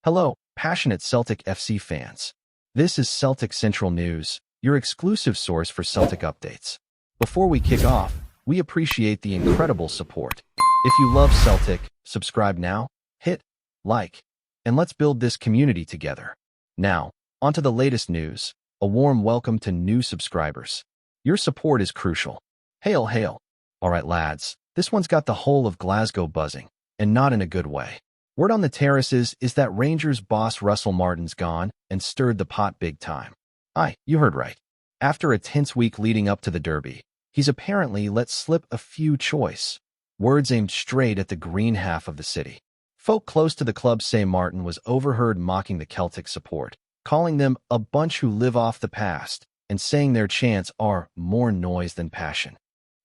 Hello, passionate Celtic FC fans. This is Celtic Central News, your exclusive source for Celtic updates. Before we kick off, we appreciate the incredible support. If you love Celtic, subscribe now, hit like, and let's build this community together. Now, onto the latest news. A warm welcome to new subscribers. Your support is crucial. Hail, hail. All right, lads, this one's got the whole of Glasgow buzzing, and not in a good way. Word on the terraces is that Rangers boss Russell Martin's gone and stirred the pot big time. Aye, you heard right. After a tense week leading up to the derby, he's apparently let slip a few choice words aimed straight at the green half of the city. Folk close to the club say Martin was overheard mocking the Celtic support, calling them a bunch who live off the past, and saying their chants are more noise than passion.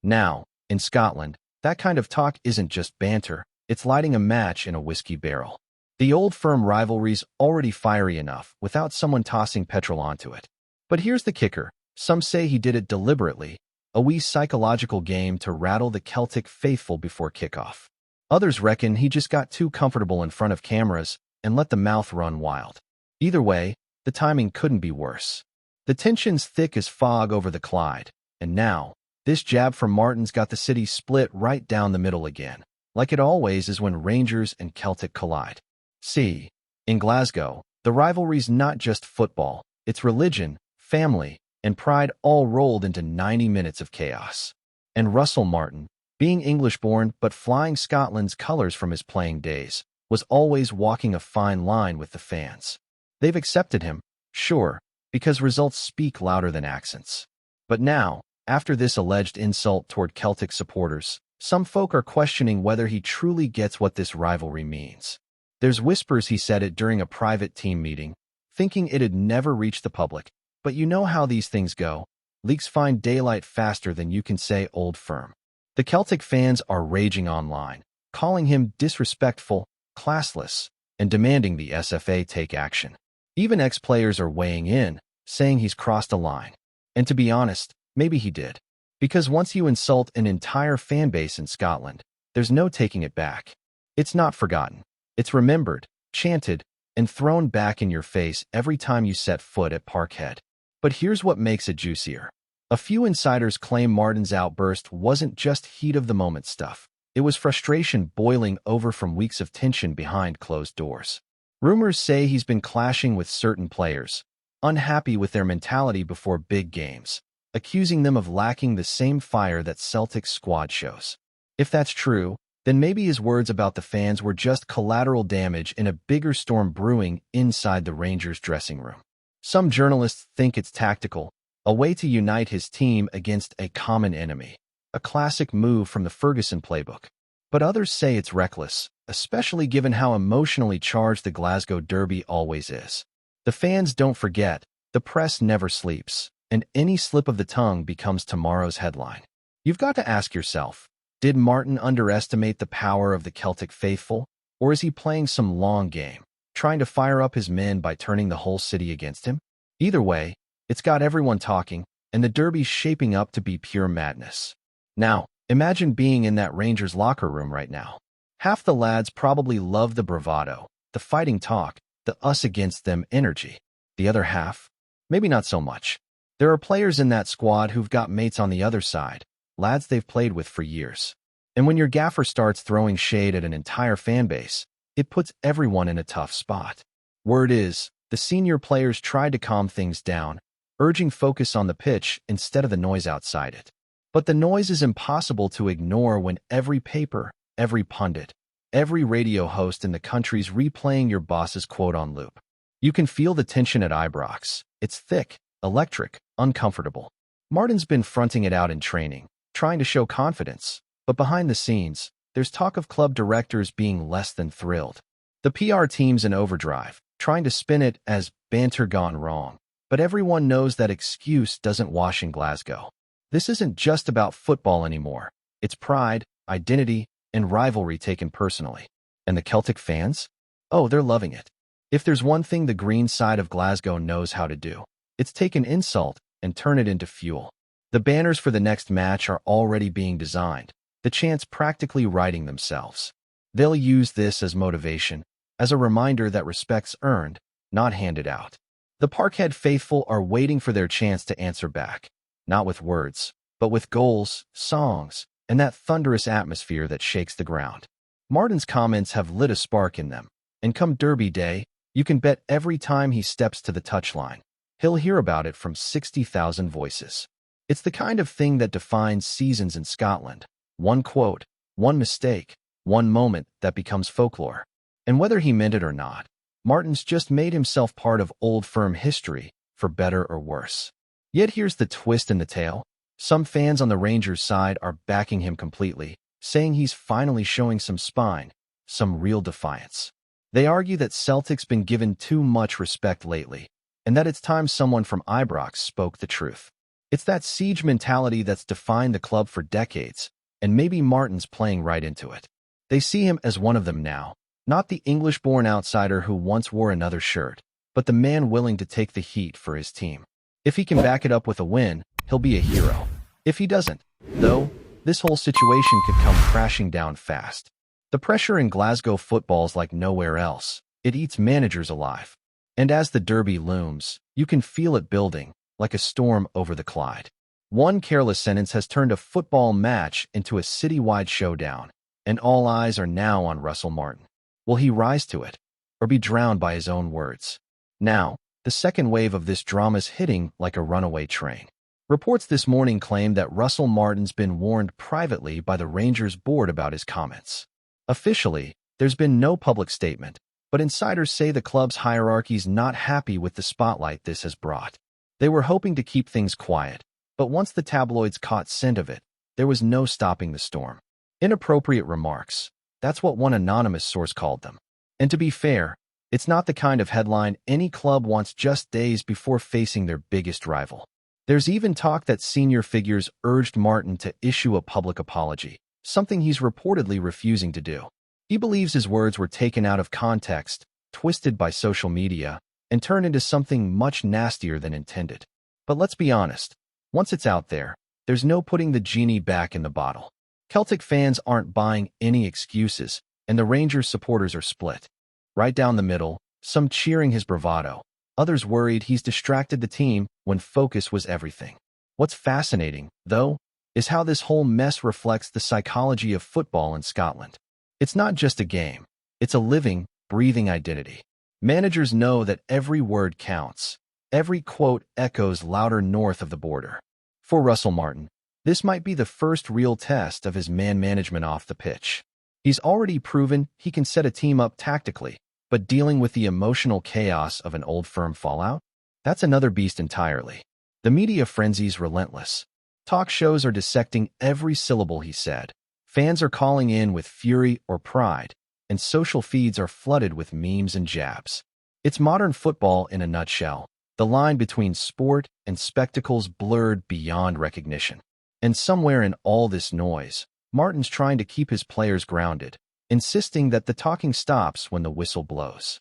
Now, in Scotland, that kind of talk isn't just banter. It's lighting a match in a whiskey barrel. The old firm rivalry's already fiery enough without someone tossing petrol onto it. But here's the kicker. Some say he did it deliberately, a wee psychological game to rattle the Celtic faithful before kickoff. Others reckon he just got too comfortable in front of cameras and let the mouth run wild. Either way, the timing couldn't be worse. The tension's thick as fog over the Clyde, and now, this jab from Martin's got the city split right down the middle again, like it always is when Rangers and Celtic collide. See, in Glasgow, the rivalry's not just football, it's religion, family, and pride all rolled into 90 minutes of chaos. And Russell Martin, being English-born but flying Scotland's colours from his playing days, was always walking a fine line with the fans. They've accepted him, sure, because results speak louder than accents. But now, after this alleged insult toward Celtic supporters, some folk are questioning whether he truly gets what this rivalry means. There's whispers he said it during a private team meeting, thinking it'd never reach the public, but you know how these things go. Leaks find daylight faster than you can say old firm. The Celtic fans are raging online, calling him disrespectful, classless, and demanding the SFA take action. Even ex-players are weighing in, saying he's crossed a line. And to be honest, maybe he did. Because once you insult an entire fan base in Scotland, there's no taking it back. It's not forgotten. It's remembered, chanted, and thrown back in your face every time you set foot at Parkhead. But here's what makes it juicier. A few insiders claim Martin's outburst wasn't just heat-of-the-moment stuff. It was frustration boiling over from weeks of tension behind closed doors. Rumors say he's been clashing with certain players, unhappy with their mentality before big games, accusing them of lacking the same fire that Celtic's squad shows. If that's true, then maybe his words about the fans were just collateral damage in a bigger storm brewing inside the Rangers dressing room. Some journalists think it's tactical, a way to unite his team against a common enemy, a classic move from the Ferguson playbook. But others say it's reckless, especially given how emotionally charged the Glasgow Derby always is. The fans don't forget, the press never sleeps, and any slip of the tongue becomes tomorrow's headline. You've got to ask yourself, did Martin underestimate the power of the Celtic faithful, or is he playing some long game, trying to fire up his men by turning the whole city against him? Either way, it's got everyone talking, and the derby's shaping up to be pure madness. Now, imagine being in that Rangers locker room right now. Half the lads probably love the bravado, the fighting talk, the us-against-them energy. The other half, maybe not so much. There are players in that squad who've got mates on the other side, lads they've played with for years. And when your gaffer starts throwing shade at an entire fan base, it puts everyone in a tough spot. Word is, the senior players tried to calm things down, urging focus on the pitch instead of the noise outside it. But the noise is impossible to ignore when every paper, every pundit, every radio host in the country's replaying your boss's quote on loop. You can feel the tension at Ibrox. It's thick, electric, uncomfortable. Martin's been fronting it out in training, trying to show confidence, but behind the scenes, there's talk of club directors being less than thrilled. The PR team's in overdrive, trying to spin it as banter gone wrong, but everyone knows that excuse doesn't wash in Glasgow. This isn't just about football anymore. It's pride, identity, and rivalry taken personally. And the Celtic fans? Oh, they're loving it. If there's one thing the green side of Glasgow knows how to do, it's take an insult and turn it into fuel. The banners for the next match are already being designed, the chants practically writing themselves. They'll use this as motivation, as a reminder that respect's earned, not handed out. The Parkhead faithful are waiting for their chance to answer back, not with words, but with goals, songs, and that thunderous atmosphere that shakes the ground. Martin's comments have lit a spark in them, and come Derby Day, you can bet every time he steps to the touchline, he'll hear about it from 60,000 voices. It's the kind of thing that defines seasons in Scotland. One quote, one mistake, one moment that becomes folklore. And whether he meant it or not, Martin's just made himself part of Old Firm history, for better or worse. Yet here's the twist in the tale. Some fans on the Rangers' side are backing him completely, saying he's finally showing some spine, some real defiance. They argue that Celtic's been given too much respect lately, and that it's time someone from Ibrox spoke the truth. It's that siege mentality that's defined the club for decades, and maybe Martin's playing right into it. They see him as one of them now, not the English-born outsider who once wore another shirt, but the man willing to take the heat for his team. If he can back it up with a win, he'll be a hero. If he doesn't, though, this whole situation could come crashing down fast. The pressure in Glasgow football's like nowhere else. It eats managers alive. And as the derby looms, you can feel it building, like a storm over the Clyde. One careless sentence has turned a football match into a citywide showdown, and all eyes are now on Russell Martin. Will he rise to it, or be drowned by his own words? Now, the second wave of this drama's hitting like a runaway train. Reports this morning claim that Russell Martin's been warned privately by the Rangers board about his comments. Officially, there's been no public statement, but insiders say the club's hierarchy's not happy with the spotlight this has brought. They were hoping to keep things quiet, but once the tabloids caught scent of it, there was no stopping the storm. Inappropriate remarks. That's what one anonymous source called them. And to be fair, it's not the kind of headline any club wants just days before facing their biggest rival. There's even talk that senior figures urged Martin to issue a public apology, something he's reportedly refusing to do. He believes his words were taken out of context, twisted by social media, and turned into something much nastier than intended. But let's be honest, once it's out there, there's no putting the genie back in the bottle. Celtic fans aren't buying any excuses, and the Rangers supporters are split. Right down the middle, some cheering his bravado, others worried he's distracted the team when focus was everything. What's fascinating, though, is how this whole mess reflects the psychology of football in Scotland. It's not just a game. It's a living, breathing identity. Managers know that every word counts. Every quote echoes louder north of the border. For Russell Martin, this might be the first real test of his man management off the pitch. He's already proven he can set a team up tactically, but dealing with the emotional chaos of an Old Firm fallout? That's another beast entirely. The media frenzy's relentless. Talk shows are dissecting every syllable he said. Fans are calling in with fury or pride, and social feeds are flooded with memes and jabs. It's modern football in a nutshell. The line between sport and spectacle's blurred beyond recognition. And somewhere in all this noise, Martin's trying to keep his players grounded, insisting that the talking stops when the whistle blows.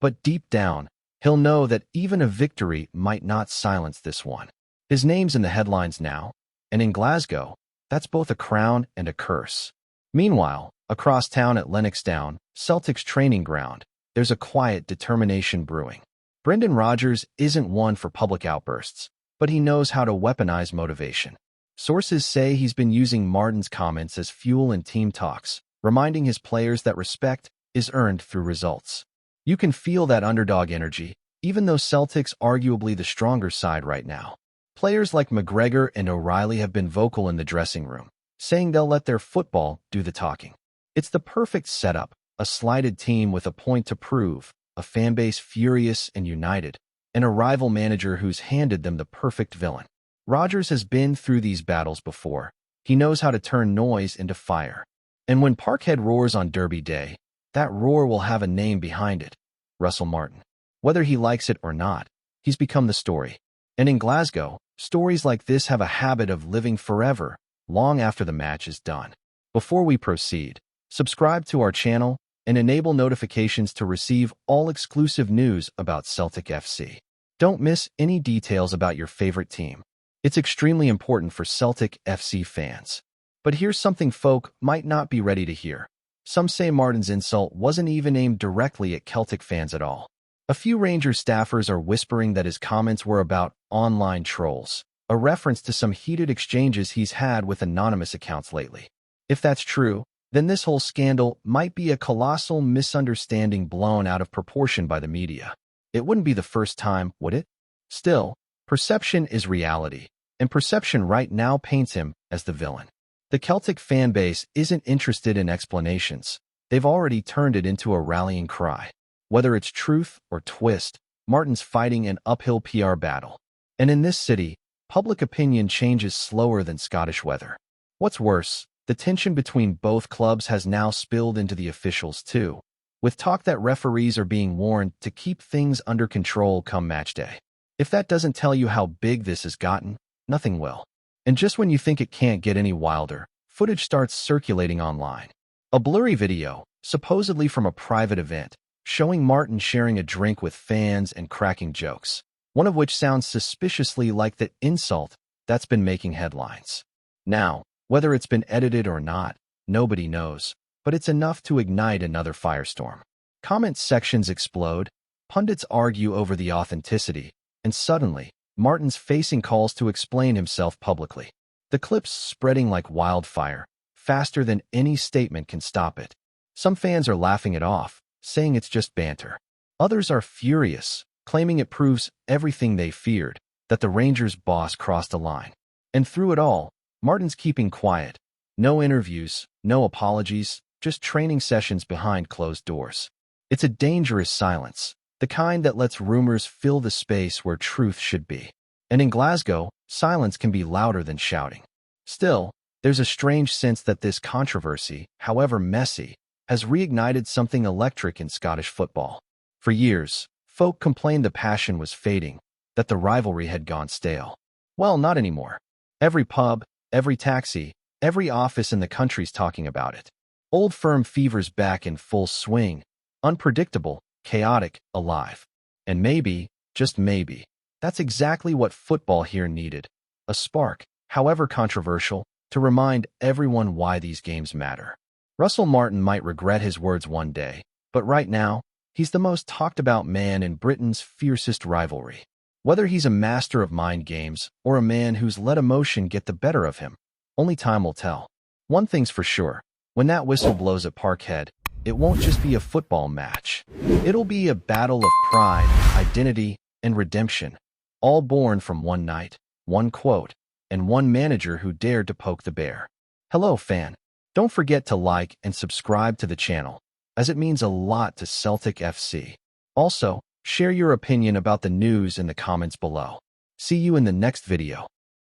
But deep down, he'll know that even a victory might not silence this one. His name's in the headlines now, and in Glasgow, that's both a crown and a curse. Meanwhile, across town at Lennoxtown, Celtic's training ground, there's a quiet determination brewing. Brendan Rodgers isn't one for public outbursts, but he knows how to weaponize motivation. Sources say he's been using Martin's comments as fuel in team talks, reminding his players that respect is earned through results. You can feel that underdog energy, even though Celtic's arguably the stronger side right now. Players like McGregor and O'Reilly have been vocal in the dressing room, saying they'll let their football do the talking. It's the perfect setup, a slighted team with a point to prove, a fanbase furious and united, and a rival manager who's handed them the perfect villain. Rodgers has been through these battles before. He knows how to turn noise into fire. And when Parkhead roars on Derby Day, that roar will have a name behind it. Russell Martin. Whether he likes it or not, he's become the story. And in Glasgow, stories like this have a habit of living forever, long after the match is done. Before we proceed, subscribe to our channel and enable notifications to receive all exclusive news about Celtic FC. Don't miss any details about your favorite team. It's extremely important for Celtic FC fans. But here's something folk might not be ready to hear. Some say Martin's insult wasn't even aimed directly at Celtic fans at all. A few Rangers staffers are whispering that his comments were about online trolls, a reference to some heated exchanges he's had with anonymous accounts lately. If that's true, then this whole scandal might be a colossal misunderstanding blown out of proportion by the media. It wouldn't be the first time, would it? Still, perception is reality, and perception right now paints him as the villain. The Celtic fan base isn't interested in explanations. They've already turned it into a rallying cry. Whether it's truth or twist, Martin's fighting an uphill PR battle. And in this city, public opinion changes slower than Scottish weather. What's worse, the tension between both clubs has now spilled into the officials too, with talk that referees are being warned to keep things under control come match day. If that doesn't tell you how big this has gotten, nothing will. And just when you think it can't get any wilder, footage starts circulating online. A blurry video, supposedly from a private event, showing Martin sharing a drink with fans and cracking jokes, one of which sounds suspiciously like the insult that's been making headlines. Now, whether it's been edited or not, nobody knows, but it's enough to ignite another firestorm. Comment sections explode, pundits argue over the authenticity, and suddenly, Martin's facing calls to explain himself publicly. The clip's spreading like wildfire, faster than any statement can stop it. Some fans are laughing it off, saying it's just banter. Others are furious, claiming it proves everything they feared, that the Rangers boss crossed a line. And through it all, Martin's keeping quiet. No interviews, no apologies, just training sessions behind closed doors. It's a dangerous silence, the kind that lets rumors fill the space where truth should be. And in Glasgow, silence can be louder than shouting. Still, there's a strange sense that this controversy, however messy, has reignited something electric in Scottish football. For years, folk complained the passion was fading, that the rivalry had gone stale. Well, not anymore. Every pub, every taxi, every office in the country's talking about it. Old Firm fever's back in full swing, unpredictable, chaotic, alive. And maybe, just maybe, that's exactly what football here needed. A spark, however controversial, to remind everyone why these games matter. Russell Martin might regret his words one day, but right now, he's the most talked about man in Britain's fiercest rivalry. Whether he's a master of mind games or a man who's let emotion get the better of him, only time will tell. One thing's for sure, when that whistle blows at Parkhead, it won't just be a football match. It'll be a battle of pride, identity, and redemption, all born from one night, one quote, and one manager who dared to poke the bear. Hello, fan. Don't forget to like and subscribe to the channel, as it means a lot to Celtic FC. Also, share your opinion about the news in the comments below. See you in the next video.